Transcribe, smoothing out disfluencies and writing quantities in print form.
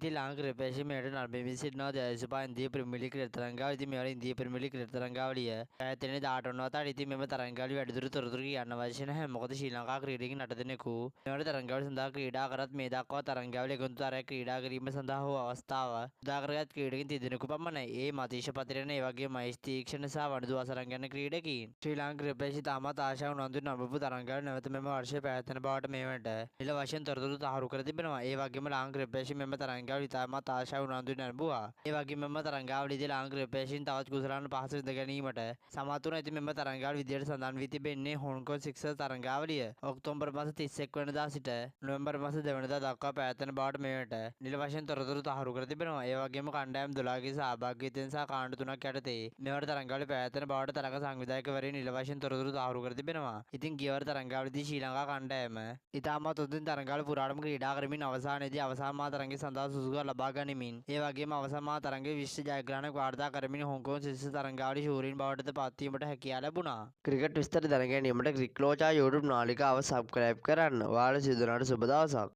ඉතින් ලාංකික ප්‍රේක්ෂකයන්ට නරඹමින් සිටිනවා ජයසුභා ඉන්දිය ප්‍රීමියර් ලීග් තරඟාවලිය. ඉතින් මේවල ඉන්දිය ප්‍රීමියර් ලීග් තරඟාවලිය පැවැත්වෙන 18 වතාවට. ඉතින් මෙම තරඟාවලිය වැඩිදුර තොරතුරු කියන්න අවශ්‍ය නැහැ. මොකද ශ්‍රී ලංකා ක්‍රීඩකින් 8 දෙනෙකු මෙවර තරඟාවලිය සඳහා ක්‍රීඩා කරත් මේ දක්වා තරඟාවලිය එකතුතරයක් ක්‍රීඩා කිරීම සඳහා හෝ අවස්ථාව උදා කරගත් ක්‍රීඩකින් 30 දෙනෙකු පමණයි. ඒ මතීෂ පතිරණ, ඒ වගේම මහේෂ් තීක්ෂණ සහ වනිදු අසරංග යන ක්‍රීඩකීන්. ශ්‍රී ලාංකික ප්‍රේක්ෂකයන් තාමත් ආශාව උනන්දුවෙන් නරඹපු තරඟාවලිය නැවත මෙම වර්ෂයේ පැවැත්වෙන බවට මේවට නිල වශයෙන් තොරතුරු තහවුරු කර තිබෙනවා. ඒ වගේම ලාංකික ප්‍රේක්ෂකයන් මෙම තරඟාවලිය ඉතාමත් ආශාව උනන්දුවෙන් නරඹුවා. ඒ වගේම මෙම තරඟාවලියේදී ලාංකික ප්‍රේක්ෂකයන් තවත් කුසලාන පහසු විඳ ගැනීමට සමත් වුණා. ඉතින් මෙම තරඟාවලිය විදියට සඳහන් වී තිබෙන්නේ හොංකොං සික්සර්ස් තරඟාවලිය ඔක්තෝබර් මාස 31 වෙනිදා සිට නොවැම්බර් මාස 2 වෙනිදා දක්වා පැවැත්වෙන බවට මේවට නිල වශයෙන් තොරතුරු තහවුරු කර තිබෙනවා. ඒ වගේම කණ්ඩායම් 12ගේ සහභාගීත්වයෙන් සහ කාණ්ඩ 3ක් යටතේ මෙවර තරඟාවලිය පැවැත්වෙන බවට තරඟ සංවිධායකවරයා නිල වශයෙන් තොරතුරු තහවුරු කර තිබෙනවා. ඉතින් ගියවර තරඟාවලියේදී ශ්‍රී ලංකා කණ්ඩායම ඉතාමත් හොඳින් තරඟාවලිය පුරාටම ක්‍රීඩා කරමින් අවසානයේදී අවසාන මහා තරඟය සඳහා සුදුසුකම් ලබා ගනිමින් ඒ වගේම අවසාන මහා තරඟයේ විශේෂ ජයග්‍රහණයක් වාර්තා කරමින් හොංකොං සික්සර්ස් තරඟාවලියේ ශූරීන් බවට පත්වීමට හැකියාව ලැබුණා. ක්‍රිකට් විස්තර දැන ගැනීමට ක්‍රික්ලෝචා YouTube නාලිකාව සබ්ස්ක්‍රයිබ් කරන්න. ඔයාලට සිදු වුණාට සුබ දවසක්.